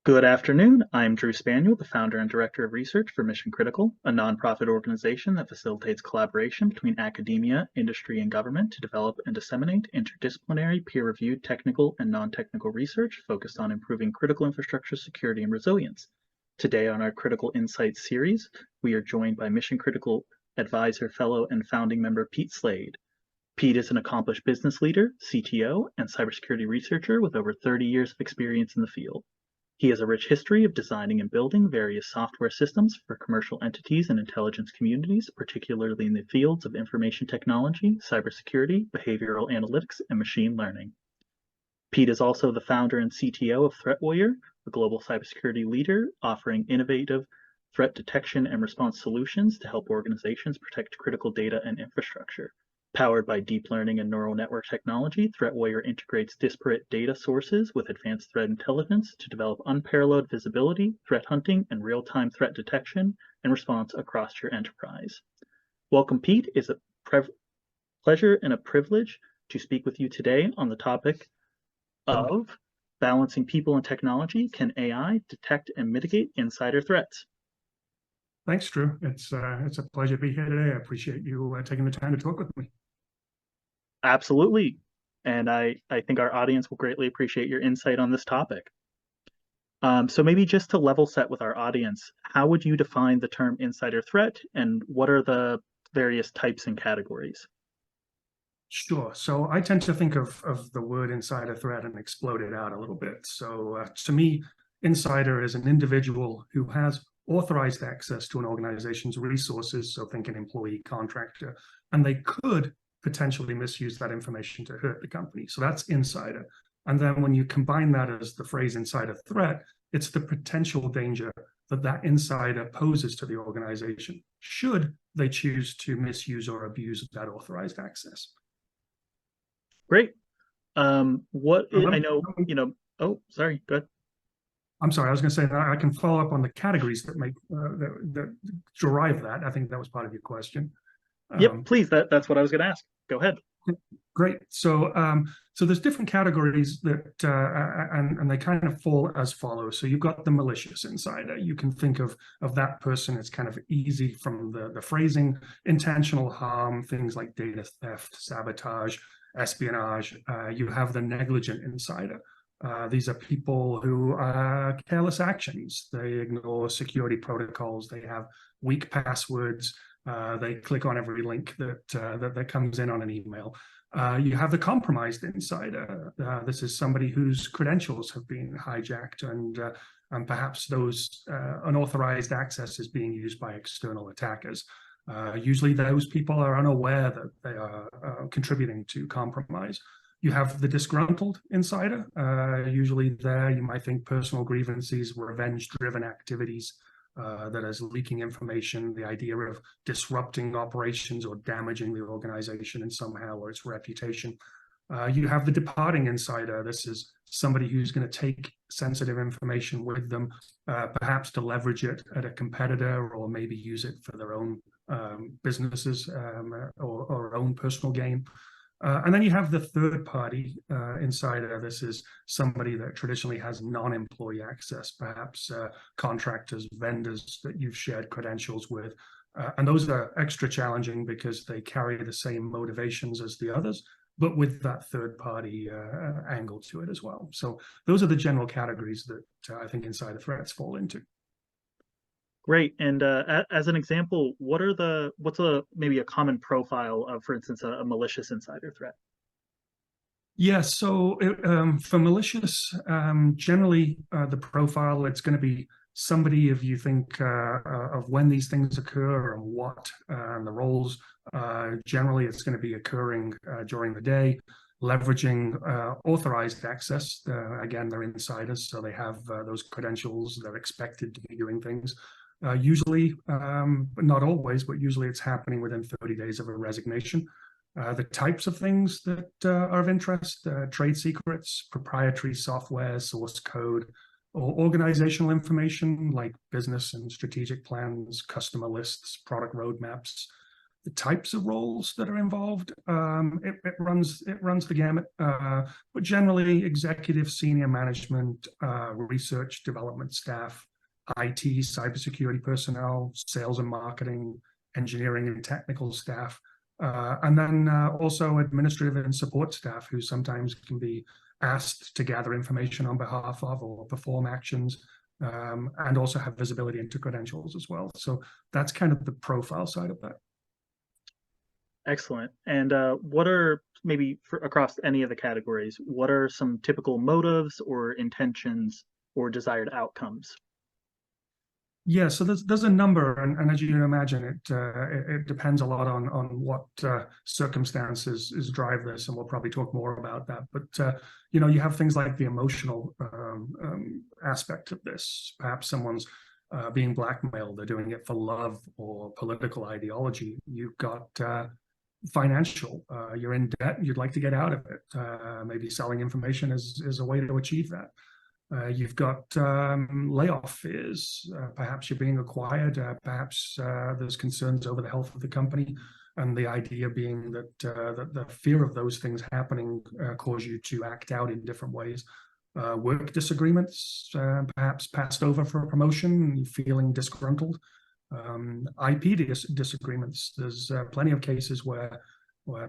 Good afternoon. I'm Drew Spaniel, the founder and director of research for Mission Critical, a nonprofit organization that facilitates collaboration between academia, industry, and government to develop and disseminate interdisciplinary, peer-reviewed technical and non-technical research focused on improving critical infrastructure security and resilience. Today on our Critical Insights series, we are joined by Mission Critical advisor, fellow, and founding member Pete Slade. Pete is an accomplished business leader, CTO, and cybersecurity researcher with over 30 years of experience in the field. He has a rich history of designing and building various software systems for commercial entities and intelligence communities, particularly in the fields of information technology, cybersecurity, behavioral analytics, and machine learning. Pete is also the founder and CTO of ThreatWarrior, a global cybersecurity leader offering innovative threat detection and response solutions to help organizations protect critical data and infrastructure. Powered by deep learning and neural network technology, ThreatWarrior integrates disparate data sources with advanced threat intelligence to develop unparalleled visibility, threat hunting, and real-time threat detection and response across your enterprise. Welcome, Pete. It's a pleasure and a privilege to speak with you today on the topic of balancing people and technology. Can AI detect and mitigate insider threats? Thanks, Drew. It's a pleasure to be here today. I appreciate you taking the time to talk with me. Absolutely. And I think our audience will greatly appreciate your insight on this topic. So maybe just to level set with our audience, how would you define the term insider threat and what are the various types and categories? Sure. So I tend to think of the word insider threat and explode it out a little bit. So to me, insider is an individual who has authorized access to an organization's resources, so think an employee, contractor, and they could potentially misuse that information to hurt the company. So that's insider. And then when you combine that as the phrase insider threat, it's the potential danger that that insider poses to the organization should they choose to misuse or abuse that authorized access. Great. I know, oh, sorry, go ahead. I'm sorry, I was going to say that I can follow up on the categories that make that derive that. I think that was part of your question. Yep, please. That's what I was going to ask. Go ahead. Great. So there's different categories that and they kind of fall as follows. So you've got the malicious insider. You can think of that person as kind of easy from the phrasing, intentional harm, things like data theft, sabotage, espionage. You have the negligent insider. These are people who careless actions. They ignore security protocols. They have weak passwords. They click on every link that comes in on an email. You have the compromised insider. This is somebody whose credentials have been hijacked and perhaps those unauthorized access is being used by external attackers. Usually those people are unaware that they are contributing to compromise. You have the disgruntled insider. Usually there you might think personal grievances, revenge-driven activities that is leaking information, the idea of disrupting operations or damaging the organization in somehow or its reputation. You have the departing insider. This is somebody who's going to take sensitive information with them, perhaps to leverage it at a competitor or maybe use it for their own businesses or own personal gain. And then you have the third-party insider. This is somebody that traditionally has non-employee access, perhaps contractors, vendors that you've shared credentials with. And those are extra challenging because they carry the same motivations as the others, but with that third-party angle to it as well. So those are the general categories that I think insider threats fall into. Great. And as an example, what's maybe a common profile of, for instance, a malicious insider threat? Yeah, so for malicious, generally the profile, it's going to be somebody, if you think of when these things occur and what and the roles, generally it's going to be occurring during the day, leveraging authorized access. Again, they're insiders, so they have those credentials. They're expected to be doing things. Usually, but not always, but usually it's happening within 30 days of a resignation. The types of things that are of interest, trade secrets, proprietary software, source code, or organizational information like business and strategic plans, customer lists, product roadmaps. the types of roles that are involved, it runs the gamut, but generally executive, senior management, research, development staff, IT, cybersecurity personnel, sales and marketing, engineering and technical staff, and then also administrative and support staff who sometimes can be asked to gather information on behalf of or perform actions, and also have visibility into credentials as well. So that's kind of the profile side of that. Excellent. And what are, maybe across any of the categories, what are some typical motives or intentions or desired outcomes? Yeah, so there's a number, and as you can imagine, it depends a lot on what circumstances drive this, and we'll probably talk more about that. But you have things like the emotional aspect of this. Perhaps someone's being blackmailed; they're doing it for love or political ideology. You've got financial; you're in debt, and you'd like to get out of it. Maybe selling information is a way to achieve that. You've got layoff fears. Perhaps you're being acquired. Perhaps there's concerns over the health of the company, and the idea being that the fear of those things happening cause you to act out in different ways. Work disagreements, perhaps passed over for a promotion, feeling disgruntled. IP disagreements. There's plenty of cases where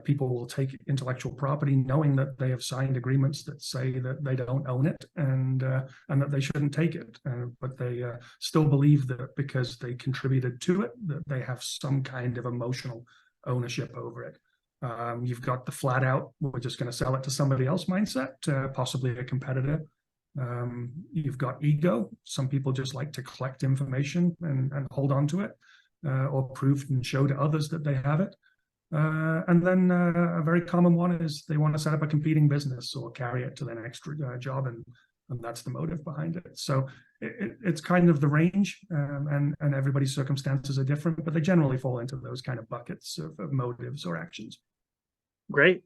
people will take intellectual property knowing that they have signed agreements that say that they don't own it and that they shouldn't take it, but they still believe that because they contributed to it, that they have some kind of emotional ownership over it. You've got the flat out, we're just going to sell it to somebody else mindset, possibly a competitor. You've got ego. Some people just like to collect information and hold on to it, or prove and show to others that they have it. And then a very common one is they want to set up a competing business or carry it to their next job, and that's the motive behind it. So it's kind of the range, and everybody's circumstances are different, but they generally fall into those kind of buckets of motives or actions. Great.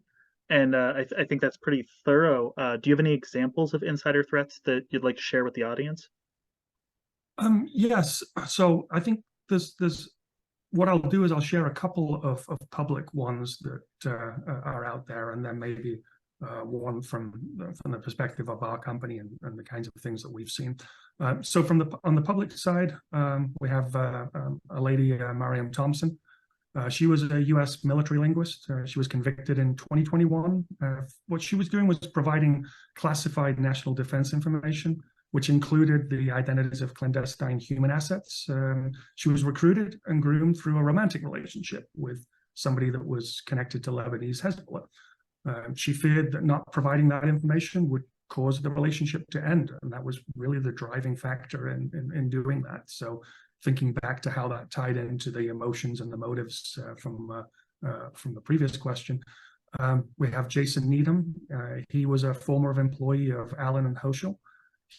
And I think that's pretty thorough. Do you have any examples of insider threats that you'd like to share with the audience? Yes. So I think there's what I'll do is I'll share a couple of public ones that are out there, and then maybe one from the perspective of our company and the kinds of things that we've seen. So on the public side, we have a lady, Mariam Thompson. She was a U.S. military linguist. She was convicted in 2021. What she was doing was providing classified national defense information, which included the identities of clandestine human assets. She was recruited and groomed through a romantic relationship with somebody that was connected to Lebanese Hezbollah. She feared that not providing that information would cause the relationship to end, and that was really the driving factor in doing that. So thinking back to how that tied into the emotions and the motives from the previous question, we have Jason Needham. He was a former employee of Allen and Hoschel.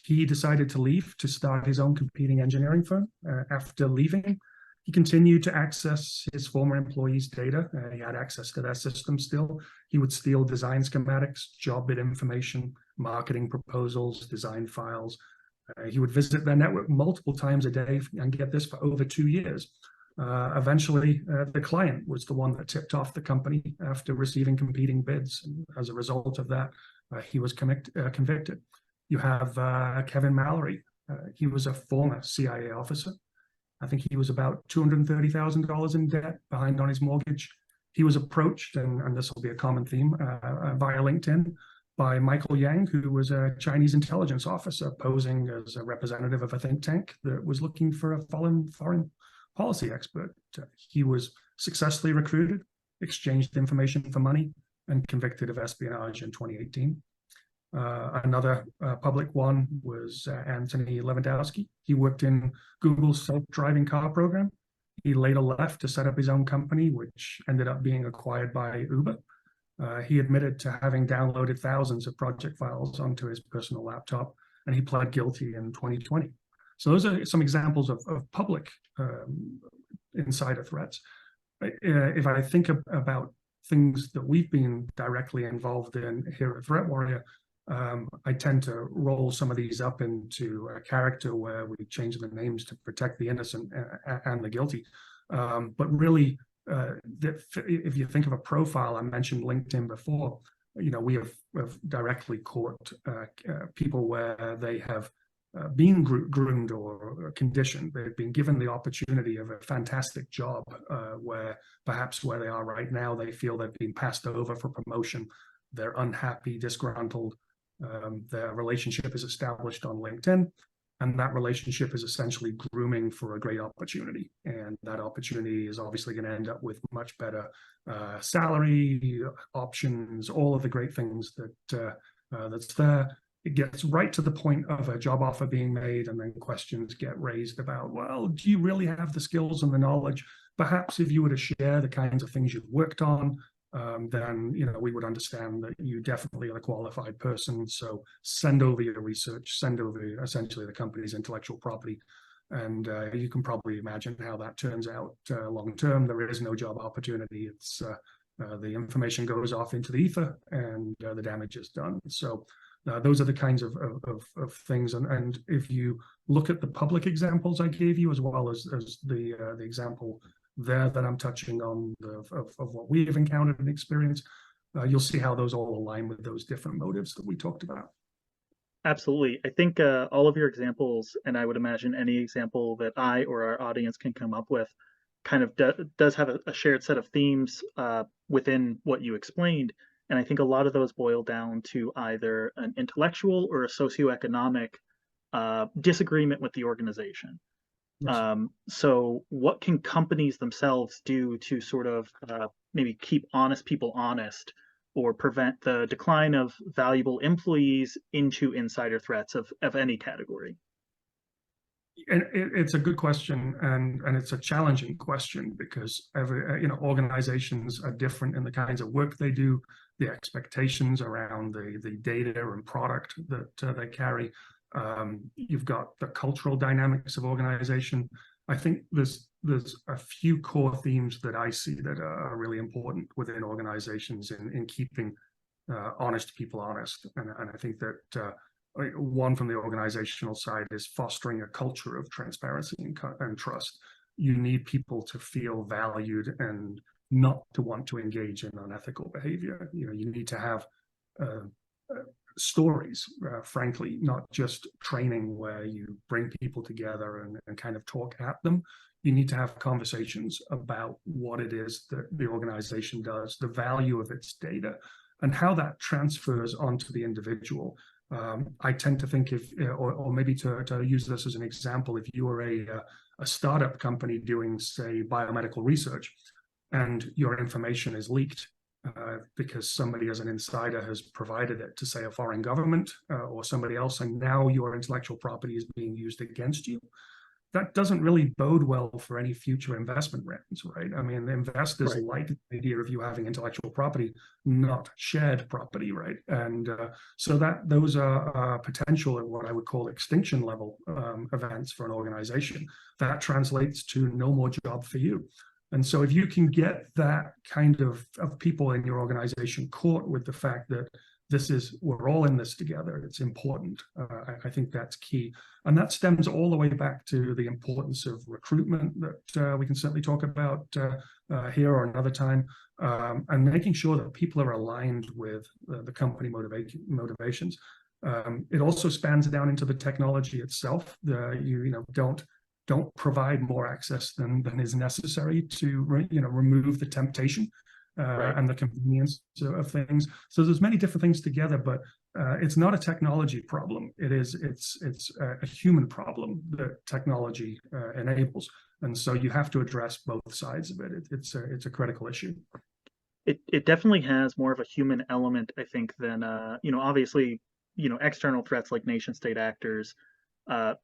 He decided to leave to start his own competing engineering firm. After leaving, he continued to access his former employees' data. He had access to their system still. He would steal design schematics, job bid information, marketing proposals, design files. He would visit their network multiple times a day and get this for over 2 years. Eventually, the client was the one that tipped off the company after receiving competing bids. And as a result of that, he was convicted. You have Kevin Mallory. He was a former CIA officer. I think he was about $230,000 in debt behind on his mortgage. He was approached, and this will be a common theme, via LinkedIn by Michael Yang, who was a Chinese intelligence officer posing as a representative of a think tank that was looking for a foreign policy expert. He was successfully recruited, exchanged information for money, and convicted of espionage in 2018. Another public one was Anthony Lewandowski. He worked in Google's self-driving car program. He later left to set up his own company, which ended up being acquired by Uber. He admitted to having downloaded thousands of project files onto his personal laptop, and he pled guilty in 2020. So those are some examples of public insider threats. If I think about things that we've been directly involved in here at ThreatWarrior, I tend to roll some of these up into a character where we change the names to protect the innocent and the guilty. But really, if you think of a profile, I mentioned LinkedIn before. We have directly caught people where they have been groomed or conditioned. They've been given the opportunity of a fantastic job where perhaps where they are right now, they feel they've been passed over for promotion. They're unhappy, disgruntled. Their relationship is established on LinkedIn, and that relationship is essentially grooming for a great opportunity. And that opportunity is obviously going to end up with much better salary, options, all of the great things that's there. It gets right to the point of a job offer being made, and then questions get raised about, well, do you really have the skills and the knowledge? Perhaps if you were to share the kinds of things you've worked on, then we would understand that you definitely are a qualified person. So send over your research, send over essentially the company's intellectual property, and you can probably imagine how that turns out long term. There is no job opportunity. It's the information goes off into the ether, and the damage is done. So those are the kinds of things. And if you look at the public examples I gave you, as well as the example there that I'm touching on of what we have encountered and experienced, you'll see how those all align with those different motives that we talked about. Absolutely. I think all of your examples, and I would imagine any example that I or our audience can come up with, kind of does have a shared set of themes within what you explained. And I think a lot of those boil down to either an intellectual or a socioeconomic disagreement with the organization. Yes. So what can companies themselves do to sort of maybe keep honest people honest, or prevent the decline of valuable employees into insider threats of any category? And it's a good question, and it's a challenging question, because organizations are different in the kinds of work they do, the expectations around the data and product that they carry. You've got the cultural dynamics of organization. I think there's a few core themes that I see that are really important within organizations in keeping honest people honest. And I think that one from the organizational side is fostering a culture of transparency and trust. You need people to feel valued and not to want to engage in unethical behavior. You need to have stories, frankly, not just training where you bring people together and kind of talk at them. You need to have conversations about what it is that the organization does, the value of its data, and how that transfers onto the individual. I tend to think or maybe to use this as an example, if you are a startup company doing, say, biomedical research, and your information is leaked because somebody as an insider has provided it to, say, a foreign government or somebody else, and now your intellectual property is being used against you, that doesn't really bode well for any future investment rounds, right? I mean, the investors like the idea of you having intellectual property, not shared property, right? And so those are potential and what I would call extinction level events for an organization. That translates to no more job for you. And so if you can get that kind of people in your organization caught with the fact that we're all in this together, it's important. I think that's key. And that stems all the way back to the importance of recruitment that we can certainly talk about here or another time, and making sure that people are aligned with the company motivations. It also spans down into the technology itself. Don't provide more access than is necessary to remove the temptation and the convenience of things. So there's many different things together, but it's not a technology problem. It's a human problem that technology enables, and so you have to address both sides of it. It's a critical issue. It definitely has more of a human element, I think, than obviously external threats like nation state actors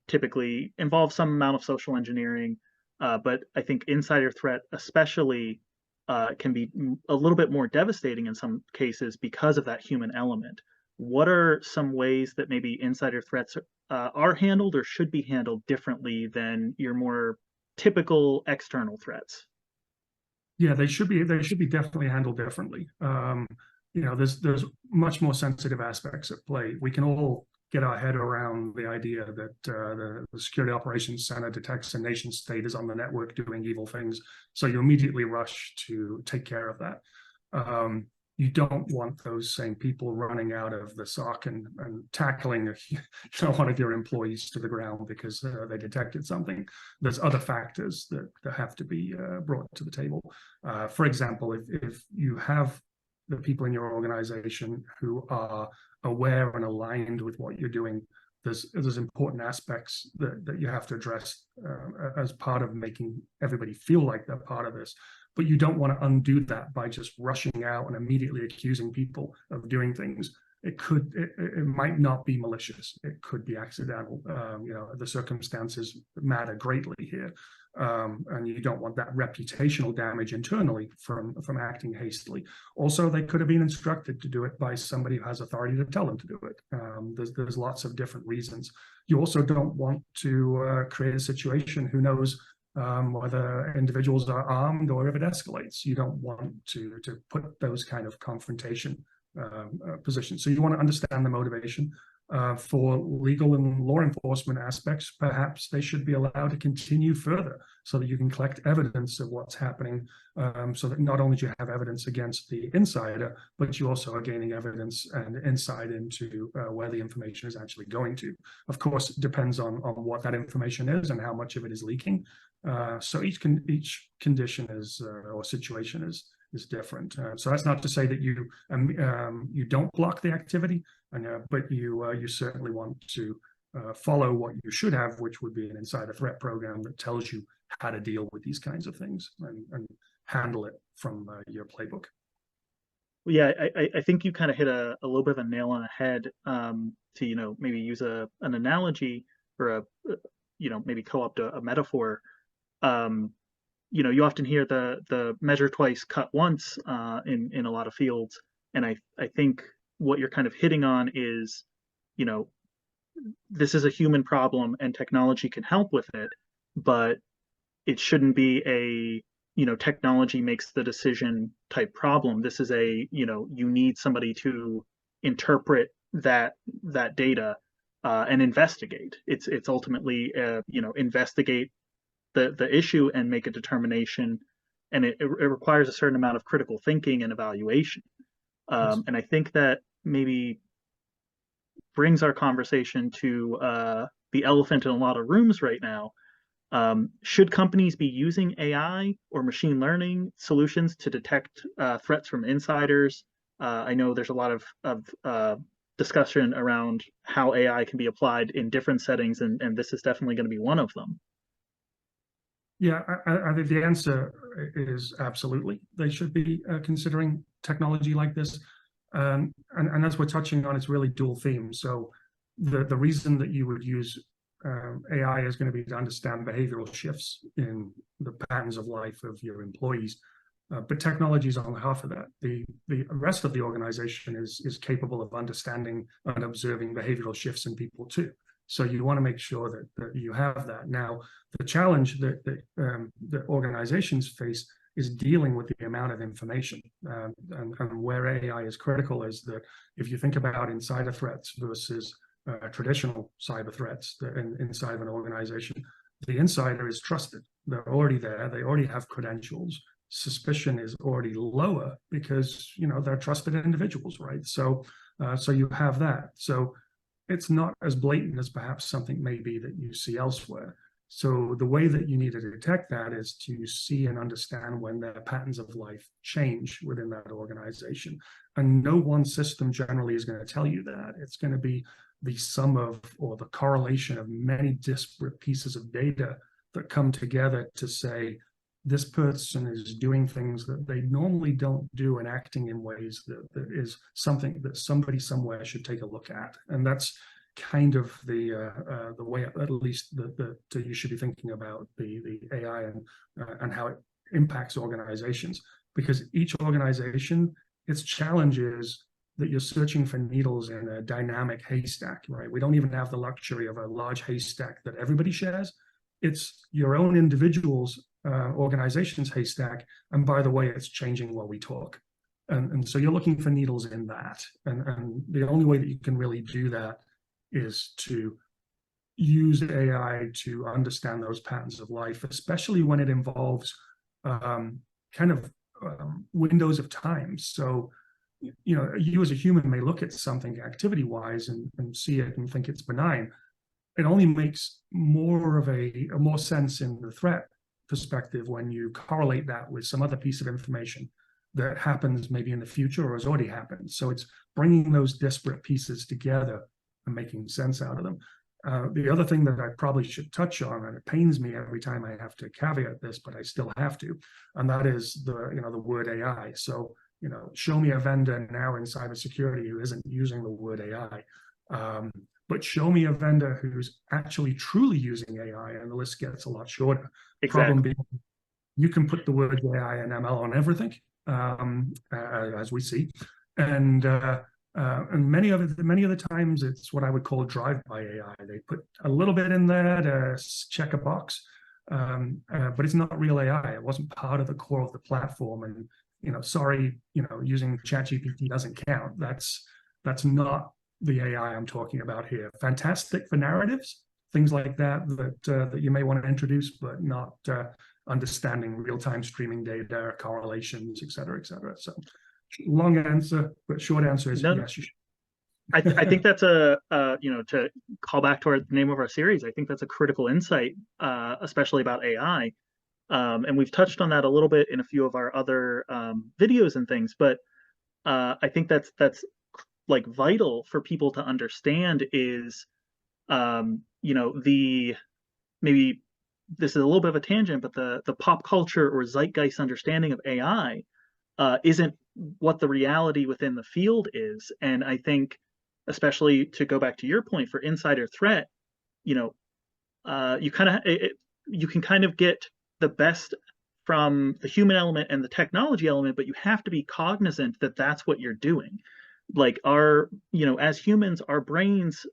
typically involve some amount of social engineering, but I think insider threat especially can be a little bit more devastating in some cases because of that human element. What are some ways that maybe insider threats are handled or should be handled differently than your more typical external threats? Yeah, they should be definitely handled differently. There's much more sensitive aspects at play. We can all get our head around the idea that the Security Operations Center detects a nation state is on the network doing evil things. So you immediately rush to take care of that. You don't want those same people running out of the SOC and tackling one of your employees to the ground because they detected something. There's other factors that have to be brought to the table. For example, if you have the people in your organization who are aware and aligned with what you're doing, there's important aspects that you have to address as part of making everybody feel like they're part of this. But you don't want to undo that by just rushing out and immediately accusing people of doing things. It might not be malicious. It could be accidental. The circumstances matter greatly here. And you don't want that reputational damage internally from acting hastily. Also, they could have been instructed to do it by somebody who has authority to tell them to do it. There's lots of different reasons. You also don't want to create a situation, who knows, whether individuals are armed or if it escalates. You don't want to put those kind of confrontation positions. So you want to understand the motivation. For legal and law enforcement aspects, perhaps they should be allowed to continue further so that you can collect evidence of what's happening, so that not only do you have evidence against the insider, but you also are gaining evidence and insight into where the information is actually going to. Of course, it depends on what that information is and how much of it is leaking. So each condition is or situation is different. So that's not to say that you don't block the activity, but you certainly want to follow what you should have, which would be an insider threat program that tells you how to deal with these kinds of things and handle it from your playbook. Well, yeah, I think you kind of hit a little bit of a nail on the head, to maybe use an analogy or maybe co-opt a metaphor. You often hear the measure twice, cut once in a lot of fields, and I think what you're kind of hitting on is, this is a human problem and technology can help with it, but it shouldn't be a technology makes the decision type problem. This is a you need somebody to interpret that data and investigate. It's ultimately investigate the issue and make a determination, and it requires a certain amount of critical thinking and evaluation. And I think that maybe brings our conversation to the elephant in a lot of rooms right now. Should companies be using AI or machine learning solutions to detect threats from insiders? I know there's a lot of discussion around how AI can be applied in different settings, and this is definitely going to be one of them. Yeah, I think the answer is absolutely. They should be considering technology like this. And as we're touching on, it's really dual theme. So the reason that you would use AI is going to be to understand behavioral shifts in the patterns of life of your employees. But technology is on half of that. The rest of the organization is capable of understanding and observing behavioral shifts in people too. So you want to make sure that you have that. Now, the challenge that organizations face is dealing with the amount of information. And where AI is critical is that if you think about insider threats versus traditional cyber threats inside of an organization, the insider is trusted. They're already there. They already have credentials. Suspicion is already lower because they're trusted individuals, right? So you have that. So it's not as blatant as perhaps something maybe that you see elsewhere. So the way that you need to detect that is to see and understand when their patterns of life change within that organization. And no one system generally is going to tell you that. It's going to be the sum of, or the correlation of many disparate pieces of data that come together to say, this person is doing things that they normally don't do and acting in ways that is something that somebody somewhere should take a look at. And that's kind of the way, at least, that you should be thinking about the AI and how it impacts organizations. Because each organization, its challenge is that you're searching for needles in a dynamic haystack, right? We don't even have the luxury of a large haystack that everybody shares. It's your own individuals' organization's haystack, and by the way, it's changing while we talk, and so you're looking for needles in that, and the only way that you can really do that is to use AI to understand those patterns of life, especially when it involves kind of windows of time. So, you as a human may look at something activity-wise and see it and think it's benign. It only makes more sense in the threat perspective when you correlate that with some other piece of information that happens maybe in the future or has already happened. So it's bringing those disparate pieces together and making sense out of them. The other thing that I probably should touch on, and it pains me every time I have to caveat this, but I still have to, and that is the word AI. So, show me a vendor now in cybersecurity who isn't using the word AI. But show me a vendor who's actually truly using AI, and the list gets a lot shorter. Exactly. Problem being, you can put the words AI and ML on everything, as we see, and many of the times it's what I would call drive-by AI. They put a little bit in there to check a box, but it's not real AI. It wasn't part of the core of the platform, and using ChatGPT doesn't count. That's not the AI I'm talking about here. Fantastic for narratives, things like that you may want to introduce, but not understanding real-time streaming data, correlations, et cetera, et cetera. So long answer, but short answer is yes, you should. I think that's to call back to the name of our series, I think that's a critical insight, especially about AI. And we've touched on that a little bit in a few of our other videos and things, but I think that's like vital for people to understand is, maybe this is a little bit of a tangent, but the pop culture or zeitgeist understanding of AI isn't what the reality within the field is. And I think, especially to go back to your point for insider threat, you can kind of get the best from the human element and the technology element, but you have to be cognizant that that's what you're doing. Like as humans, our brains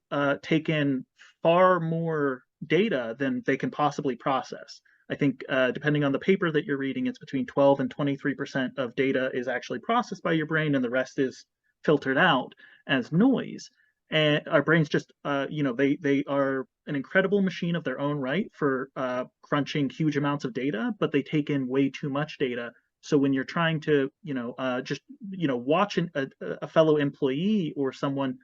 take in far more data than they can possibly process. I think depending on the paper that you're reading, it's between 12 and 23% of data is actually processed by your brain, and the rest is filtered out as noise. And our brains just, they are an incredible machine of their own right for crunching huge amounts of data, but they take in way too much data. So when you're trying to, watch a fellow employee or someone,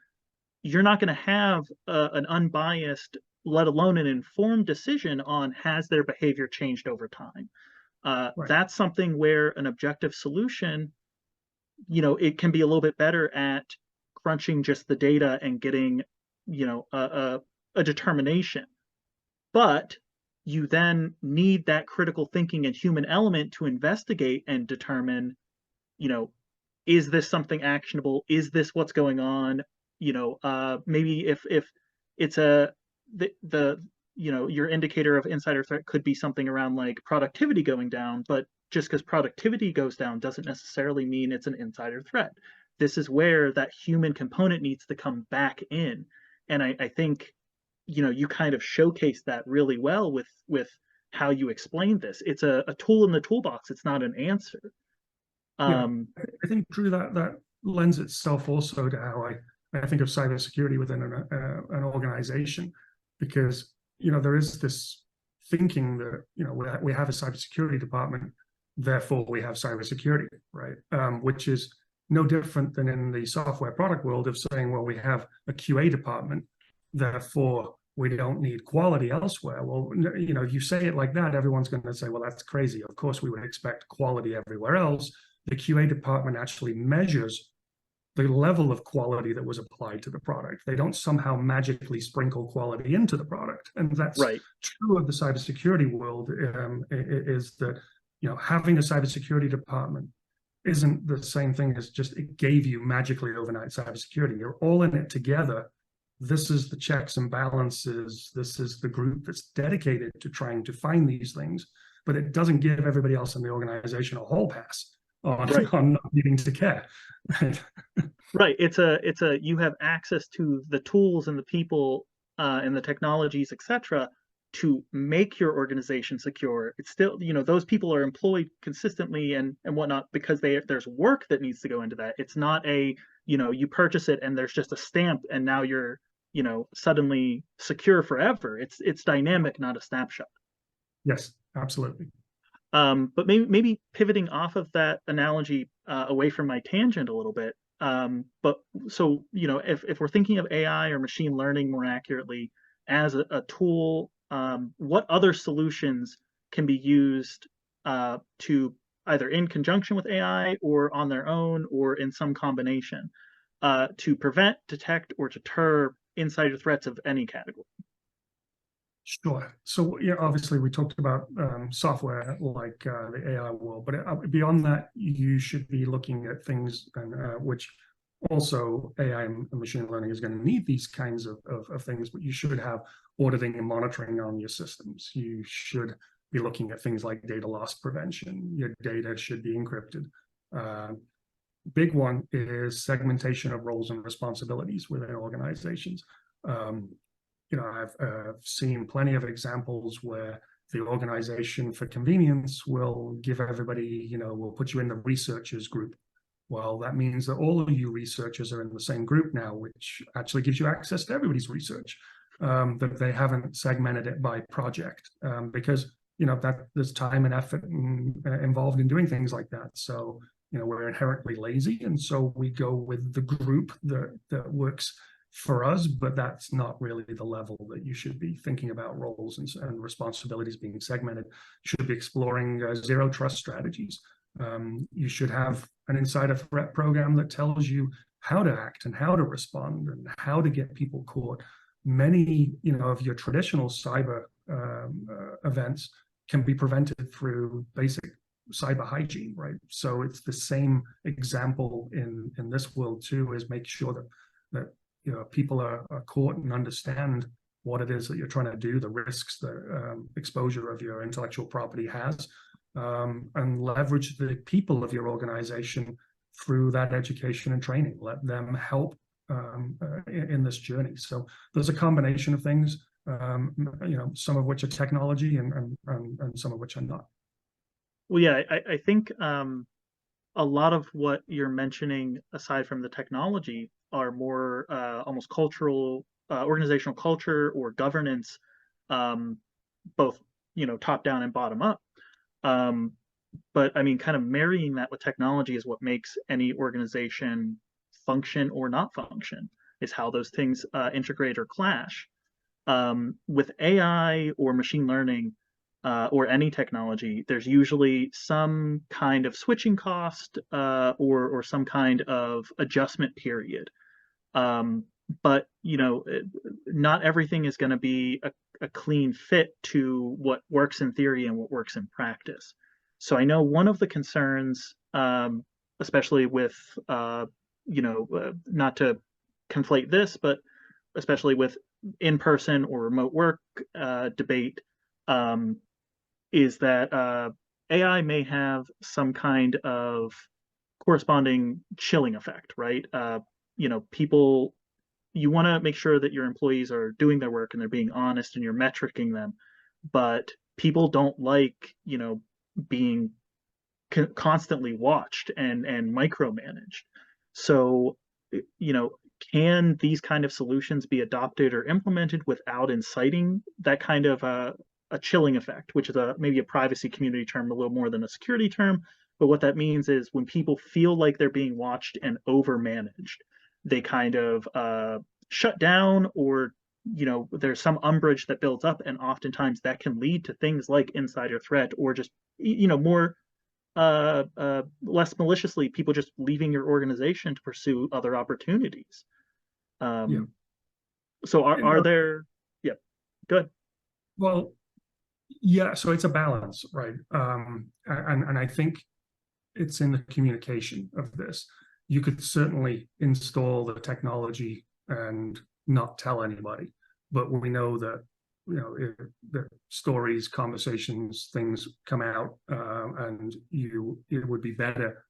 you're not going to have an unbiased, let alone an informed decision on has their behavior changed over time. Right. That's something where an objective solution, it can be a little bit better at crunching just the data and getting, a determination. But you then need that critical thinking and human element to investigate and determine, is this something actionable? Is this what's going on? Maybe if it's your indicator of insider threat could be something around like productivity going down, but just because productivity goes down doesn't necessarily mean it's an insider threat. This is where that human component needs to come back in. And I think, you kind of showcase that really well with how you explain this. It's a tool in the toolbox. It's not an answer. I think, Drew, that lends itself also to how I think of cybersecurity within an organization, because, there is this thinking that, we have a cybersecurity department, therefore we have cybersecurity, right? Which is no different than in the software product world of saying, well, we have a QA department, therefore we don't need quality elsewhere. Well, if you say it like that, everyone's going to say, well, that's crazy. Of course, we would expect quality everywhere else. The QA department actually measures the level of quality that was applied to the product. They don't somehow magically sprinkle quality into the product. And that's right. True of the cybersecurity world, is that, having a cybersecurity department isn't the same thing as just it gave you magically overnight cybersecurity. You're all in it together. This is the checks and balances. This is the group that's dedicated to trying to find these things, but it doesn't give everybody else in the organization a hall pass on not needing to care. Right. You have access to the tools and the people and the technologies, etc., to make your organization secure. It's still, those people are employed consistently and whatnot because there's work that needs to go into that. It's not you purchase it and there's just a stamp and now you're suddenly secure forever. It's dynamic, not a snapshot. Yes, absolutely. But maybe pivoting off of that analogy away from my tangent a little bit. But so, if we're thinking of AI or machine learning more accurately as a tool, what other solutions can be used to either in conjunction with AI or on their own or in some combination to prevent, detect, or deter insider threats of any category? Sure. So yeah, obviously we talked about software like the AI world, but beyond that, you should be looking at things which also AI and machine learning is going to need these kinds of things, but you should have auditing and monitoring on your systems. You should be looking at things like data loss prevention. Your data should be encrypted. Big one is segmentation of roles and responsibilities within organizations. I've seen plenty of examples where the organization for convenience will give everybody, will put you in the researchers group. Well, that means that all of you researchers are in the same group now, which actually gives you access to everybody's research. That they haven't segmented it by project because, that there's time and effort involved in doing things like that. So, we're inherently lazy. And so we go with the group that works for us, but that's not really the level that you should be thinking about roles and responsibilities being segmented. You should be exploring zero trust strategies. You should have an insider threat program that tells you how to act and how to respond and how to get people caught. Many, of your traditional cyber events can be prevented through basic cyber hygiene, right? So it's the same example in this world too, is make sure that people are caught and understand what it is that you're trying to do, the risks, the exposure of your intellectual property has, and leverage the people of your organization through that education and training. Let them help in this journey. So there's a combination of things, some of which are technology and some of which are not. Well, yeah, I think a lot of what you're mentioning, aside from the technology, are more almost cultural, organizational culture or governance, both top down and bottom up. But I mean, kind of marrying that with technology is what makes any organization function or not function. Is how those things integrate or clash. With AI or machine learning or any technology, there's usually some kind of switching cost or some kind of adjustment period. But not everything is going to be a clean fit to what works in theory and what works in practice. So I know one of the concerns, especially with not to conflate this, but especially with in-person or remote work debate, is that AI may have some kind of corresponding chilling effect, right? People, you want to make sure that your employees are doing their work and they're being honest and you're metricing them, but people don't like, being constantly watched and micromanaged. So, can these kind of solutions be adopted or implemented without inciting that kind of a chilling effect, which is maybe a privacy community term, a little more than a security term. But what that means is when people feel like they're being watched and overmanaged, they kind of shut down, or there's some umbrage that builds up, and oftentimes that can lead to things like insider threat or just more less maliciously, people just leaving your organization to pursue other opportunities. Yeah. So are there? Yeah, good. Well, yeah. So it's a balance, right? And I think it's in the communication of this. You could certainly install the technology and not tell anybody, but we know that the stories, conversations, things come out, and it would be better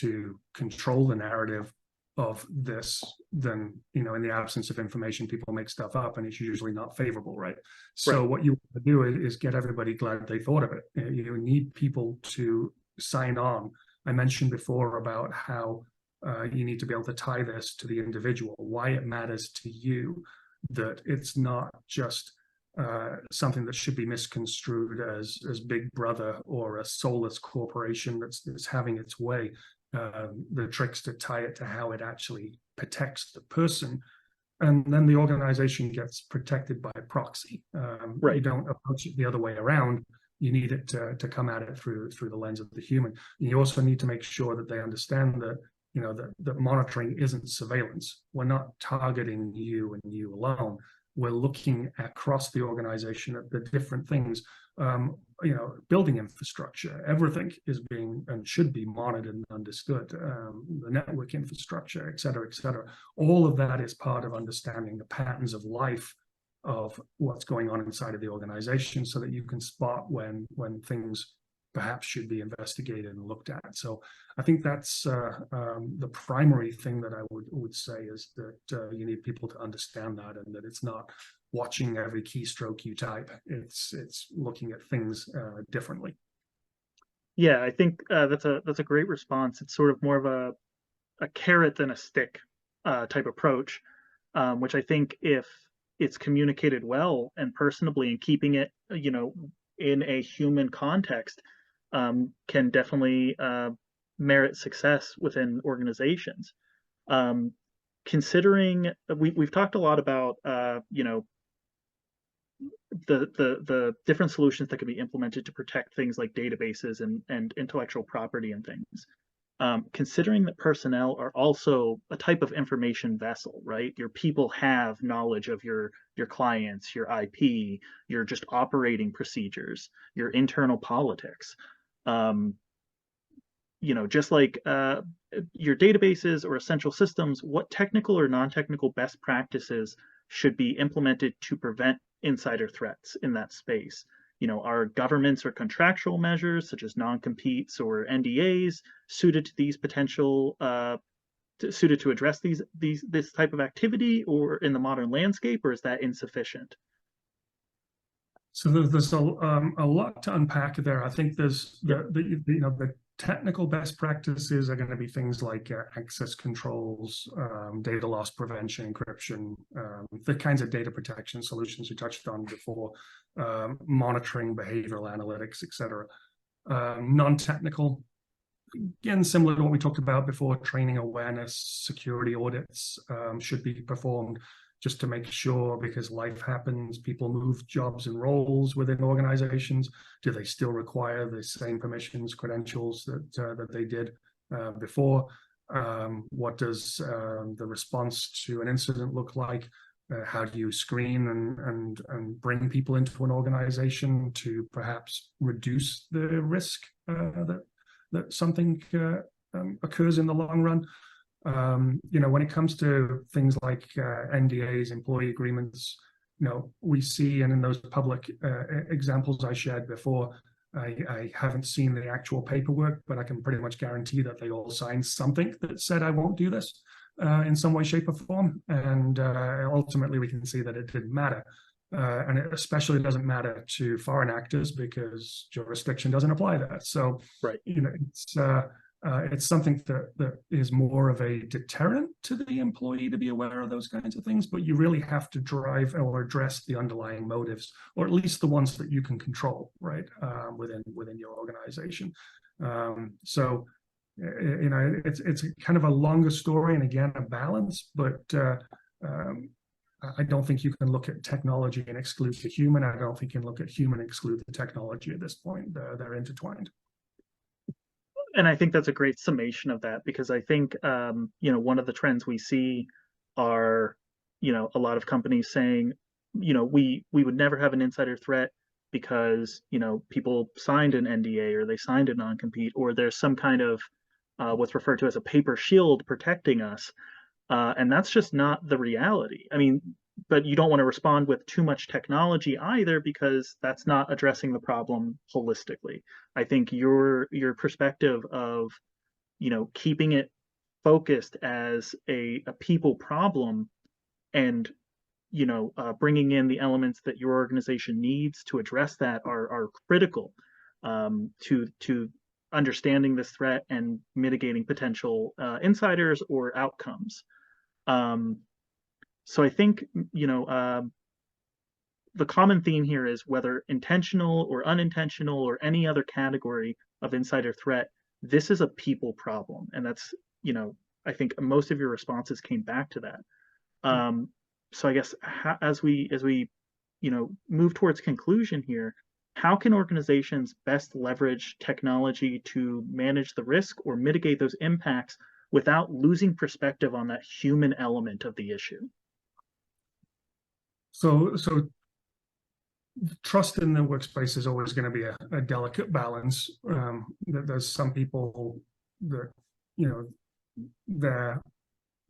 to control the narrative of this than in the absence of information, people make stuff up, and it's usually not favorable, right? So Right. what you want to do is get everybody glad they thought of it. You need people to sign on. I mentioned before about how you need to be able to tie this to the individual, why it matters to you. that it's not just something that should be misconstrued as Big Brother or a soulless corporation that's having its way. The tricks to tie it to how it actually protects the person, and then the organization gets protected by proxy. You Right. don't approach it the other way around. You need it to come at it through the lens of the human. And you also need to make sure that they understand that that monitoring isn't surveillance. We're not targeting you and you alone. We're looking across the organization at the different things. Building infrastructure, everything is being and should be monitored and understood. The network infrastructure, et cetera, et cetera. All of that is part of understanding the patterns of life of what's going on inside of the organization, so that you can spot when things perhaps should be investigated and looked at. So I think that's the primary thing that I would say, is that you need people to understand that, and that it's not watching every keystroke you type. It's looking at things differently. Yeah, I think that's a great response. It's sort of more of a carrot than a stick type approach, which I think, if it's communicated well and personably, and keeping it in a human context, can definitely merit success within organizations. Considering we've talked a lot about the different solutions that can be implemented to protect things like databases and intellectual property and things. Considering that personnel are also a type of information vessel, right? Your people have knowledge of your clients, your IP, your just operating procedures, your internal politics. Just like your databases or essential systems, what technical or non-technical best practices should be implemented to prevent insider threats in that space? Are governments or contractual measures such as non-competes or NDAs suited to these potential suited to address this type of activity, or in the modern landscape, or is that insufficient? So there's a lot to unpack there. I think there's the technical best practices are going to be things like access controls, data loss prevention, encryption, the kinds of data protection solutions we touched on before, monitoring, behavioral analytics, etc. Non-technical, again, similar to what we talked about before, training, awareness, security audits should be performed, just to make sure, because life happens, people move jobs and roles within organizations. Do they still require the same permissions, credentials that they did before? What does the response to an incident look like? How do you screen and bring people into an organization to perhaps reduce the risk that something occurs in the long run? When it comes to things like NDAs, employee agreements, we see, and in those public examples I shared before, I haven't seen the actual paperwork, but I can pretty much guarantee that they all signed something that said, I won't do this in some way, shape, or form. And ultimately, we can see that it didn't matter. And it especially doesn't matter to foreign actors, because jurisdiction doesn't apply there. So, Right. it's something that is more of a deterrent to the employee to be aware of those kinds of things, but you really have to drive or address the underlying motives, or at least the ones that you can control, right, within your organization. So, it's kind of a longer story, and again, a balance, but I don't think you can look at technology and exclude the human. I don't think you can look at human and exclude the technology at this point. They're intertwined. And I think that's a great summation of that, because I think one of the trends we see are a lot of companies saying we would never have an insider threat because people signed an NDA, or they signed a non-compete, or there's some kind of what's referred to as a paper shield protecting us, and that's just not the reality. I mean, but you don't want to respond with too much technology either, because that's not addressing the problem holistically. I think your perspective of keeping it focused as a people problem, and bringing in the elements that your organization needs to address that are critical to understanding this threat and mitigating potential insiders or outcomes. So I think, the common theme here is whether intentional or unintentional or any other category of insider threat, this is a people problem. And that's, I think most of your responses came back to that. Um, so I guess as we move towards conclusion here, how can organizations best leverage technology to manage the risk or mitigate those impacts without losing perspective on that human element of the issue? So trust in the workspace is always going to be a delicate balance. There's some people that, their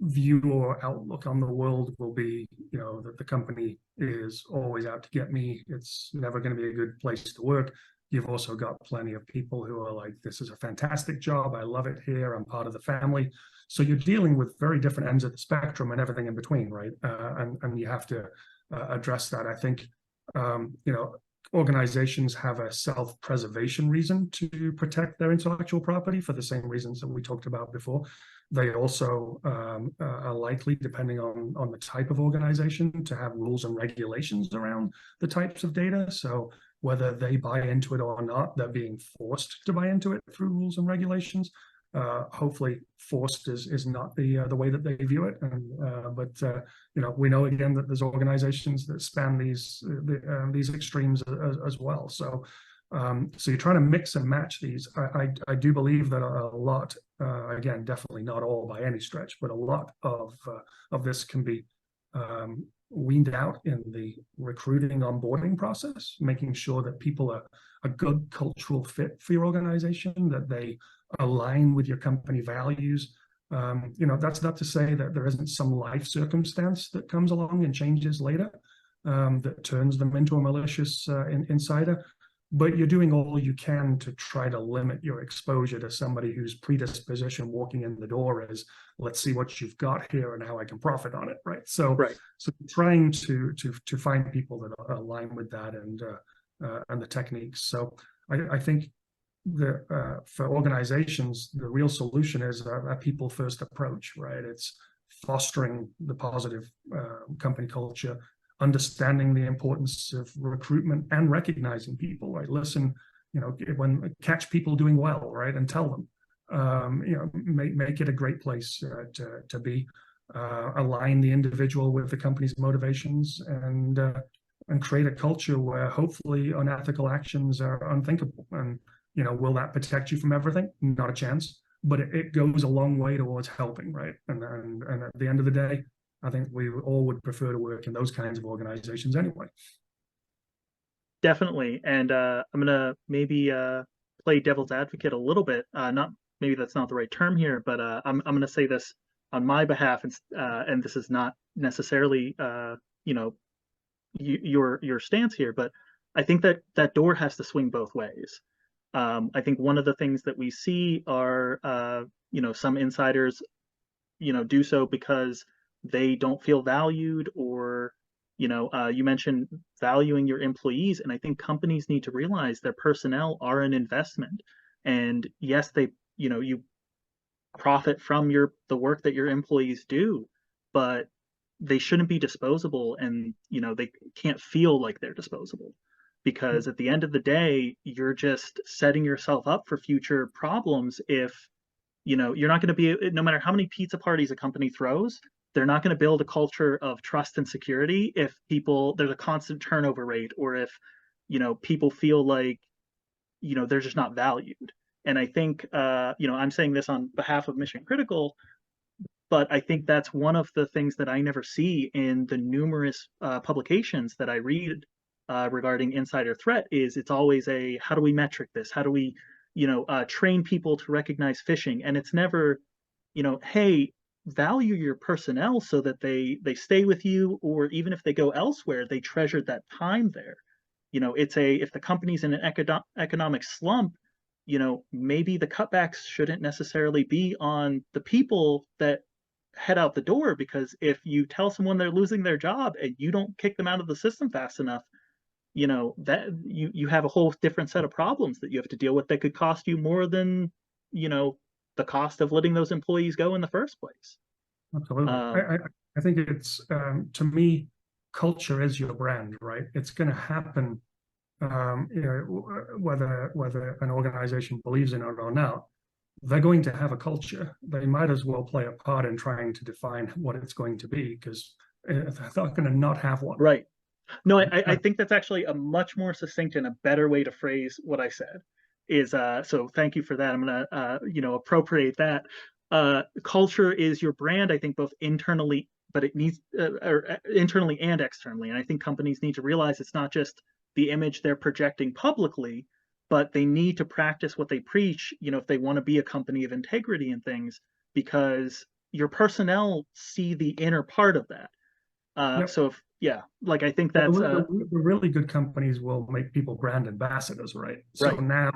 view or outlook on the world will be, that the company is always out to get me. It's never going to be a good place to work. You've also got plenty of people who are like, this is a fantastic job. I love it here. I'm part of the family. So you're dealing with very different ends of the spectrum and everything in between, right? And you have to address that. I think, organizations have a self-preservation reason to protect their intellectual property for the same reasons that we talked about before. They also are likely, depending on the type of organization, to have rules and regulations around the types of data. So whether they buy into it or not, they're being forced to buy into it through rules and regulations. Hopefully forced is not the way that they view it. But we know again that there's organizations that span these extremes as well. So you're trying to mix and match these. I do believe that a lot, again, definitely not all by any stretch, but a lot of this can be weaned out in the recruiting onboarding process, making sure that people are a good cultural fit for your organization, that they align with your company values. That's not to say that there isn't some life circumstance that comes along and changes later that turns them into a malicious insider. But you're doing all you can to try to limit your exposure to somebody whose predisposition walking in the door is, let's see what you've got here and how I can profit on it, right? So trying to find people that align with that and the techniques. So I think for organizations, the real solution is a people first approach, right? It's fostering the positive company culture, understanding the importance of recruitment and recognizing people, right? Listen, when catch people doing well, right? And tell them, make it a great place to be, align the individual with the company's motivations and create a culture where hopefully unethical actions are unthinkable. And, will that protect you from everything? Not a chance, but it goes a long way towards helping, right? And at the end of the day, I think we all would prefer to work in those kinds of organizations anyway. Definitely. And I'm going to maybe play devil's advocate a little bit. Not maybe that's not the right term here, but I'm going to say this on my behalf, and this is not necessarily your stance here, but I think that door has to swing both ways. I think one of the things that we see are some insiders do so because they don't feel valued, or you mentioned valuing your employees, and I think companies need to realize their personnel are an investment. And yes, they you profit from the work that your employees do, but they shouldn't be disposable, and they can't feel like they're disposable, because at the end of the day, you're just setting yourself up for future problems if you're not going to be, no matter how many pizza parties a company throws, they're not going to build a culture of trust and security if there's a constant turnover rate, or if people feel like they're just not valued. And I think I'm saying this on behalf of Mission Critical, but I think that's one of the things that I never see in the numerous publications that I read regarding insider threat. Is it's always how do we metric this? How do we train people to recognize phishing? And it's never hey, value your personnel so that they stay with you, or even if they go elsewhere, they treasured that time there. If the company's in an economic slump, maybe the cutbacks shouldn't necessarily be on the people that head out the door, because if you tell someone they're losing their job and you don't kick them out of the system fast enough, that you have a whole different set of problems that you have to deal with that could cost you more than the cost of letting those employees go in the first place. Absolutely. I think it's to me, culture is your brand, right? It's going to happen, whether an organization believes in it or not. They're going to have a culture. They might as well play a part in trying to define what it's going to be, because they're not going to not have one. Right. No, I think that's actually a much more succinct and a better way to phrase what I said. Is so thank you for that. I'm gonna appropriate that. Culture is your brand. I think both internally, but it needs or internally and externally. And I think companies need to realize it's not just the image they're projecting publicly, but they need to practice what they preach. If they want to be a company of integrity and things, because your personnel see the inner part of that. Yep. So if yeah, like I think But that's the really good companies will make people brand ambassadors, right? So right.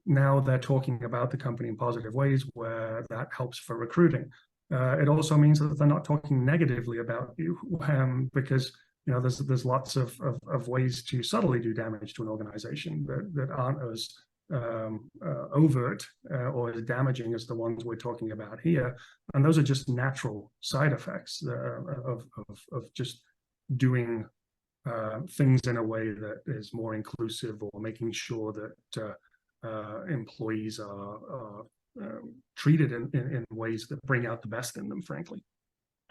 now they're talking about the company in positive ways where that helps for recruiting. It also means that they're not talking negatively about you, because there's lots of ways to subtly do damage to an organization that aren't as overt or as damaging as the ones we're talking about here. And those are just natural side effects of just doing things in a way that is more inclusive, or making sure that employees are treated in ways that bring out the best in them, frankly.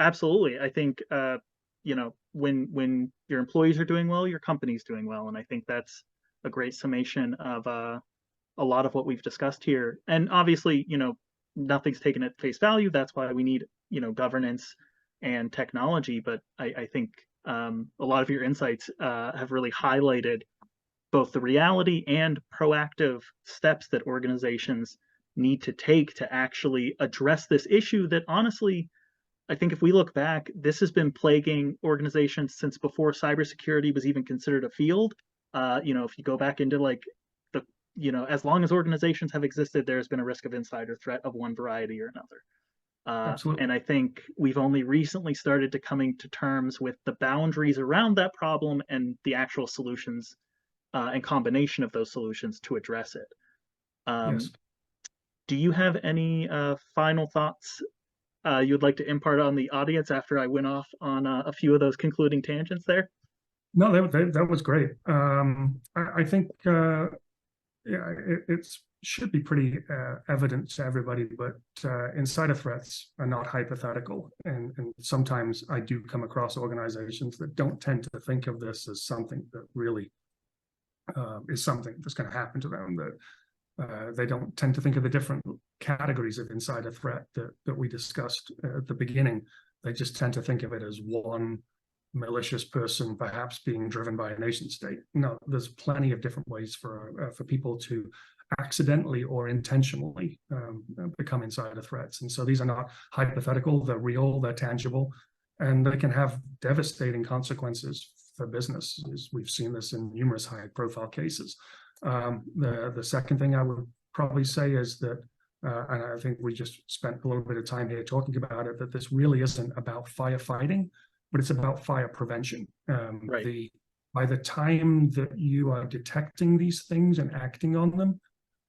Absolutely. I think when your employees are doing well, your company's doing well, and I think that's a great summation of a lot of what we've discussed here. And obviously, nothing's taken at face value. That's why we need governance and technology. But I think a lot of your insights have really highlighted both the reality and proactive steps that organizations need to take to actually address this issue that honestly, I think if we look back, this has been plaguing organizations since before cybersecurity was even considered a field. If you go back into like as long as organizations have existed, there's been a risk of insider threat of one variety or another. Absolutely. And I think we've only recently started to coming to terms with the boundaries around that problem and the actual solutions and combination of those solutions to address it. Yes. Do you have any final thoughts you'd like to impart on the audience after I went off on a few of those concluding tangents there? No, that was great. I think it should be pretty evident to everybody, but insider threats are not hypothetical. And sometimes I do come across organizations that don't tend to think of this as something that really is something that's going to happen to them. That they don't tend to think of the different categories of insider threat that we discussed at the beginning. They just tend to think of it as one malicious person perhaps being driven by a nation state. No, there's plenty of different ways for people to accidentally or intentionally become insider threats. And so these are not hypothetical, they're real, they're tangible, and they can have devastating consequences for business. We've seen this in numerous high-profile cases. The second thing I would probably say is that, and I think we just spent a little bit of time here talking about it, that this really isn't about firefighting, but it's about fire prevention. Right. By the time that you are detecting these things and acting on them,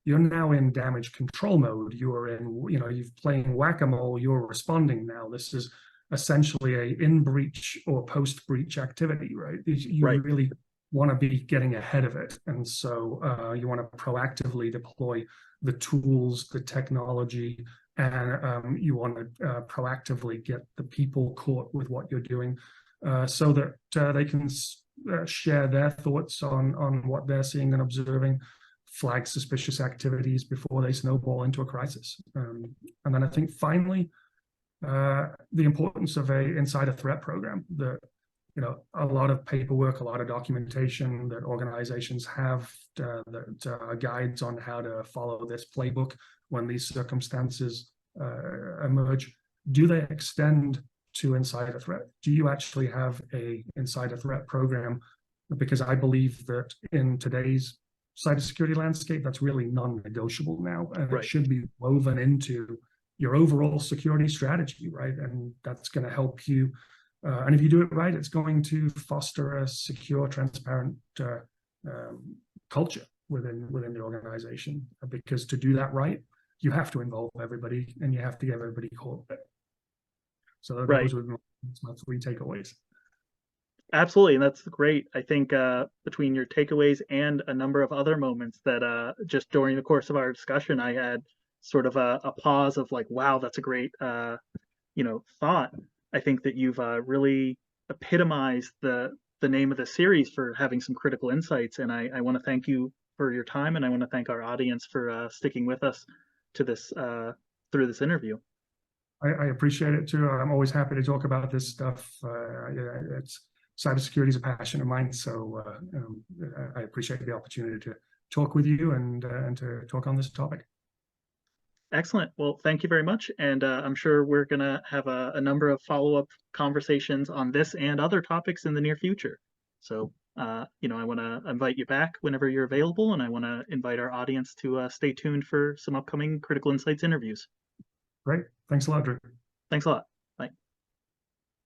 you're now in damage control mode. You are you're playing whack-a-mole, you're responding now. This is essentially a in-breach or post-breach activity, right? You Right. really want to be getting ahead of it. And so you want to proactively deploy the tools, the technology, and you want to proactively get the people caught with what you're doing so that they can share their thoughts on what they're seeing and observing, flag suspicious activities before they snowball into a crisis. And then I think finally, the importance of an insider threat program. A lot of paperwork, a lot of documentation that organizations have that guides on how to follow this playbook when these circumstances emerge. Do they extend to insider threat? Do you actually have a insider threat program? Because I believe that in today's cybersecurity landscape, that's really non-negotiable now, and Right. it should be woven into your overall security strategy, right? And that's going to help you. And if you do it right, it's going to foster a secure, transparent culture within the organization. Because to do that right, you have to involve everybody, and you have to get everybody caught. So Right. those were my three takeaways. Absolutely, and that's great. I think between your takeaways and a number of other moments that just during the course of our discussion, I had sort of a pause of like, wow, that's a great thought. I think that you've really epitomized the name of the series for having some critical insights, and I want to thank you for your time, and I want to thank our audience for sticking with us to this through this interview. I appreciate it too. I'm always happy to talk about this stuff. Cybersecurity is a passion of mine, so I appreciate the opportunity to talk with you and to talk on this topic. Excellent. Well, thank you very much. And I'm sure we're going to have a number of follow-up conversations on this and other topics in the near future. So, I want to invite you back whenever you're available, and I want to invite our audience to stay tuned for some upcoming Critical Insights interviews. Great. Thanks a lot, Drew. Thanks a lot.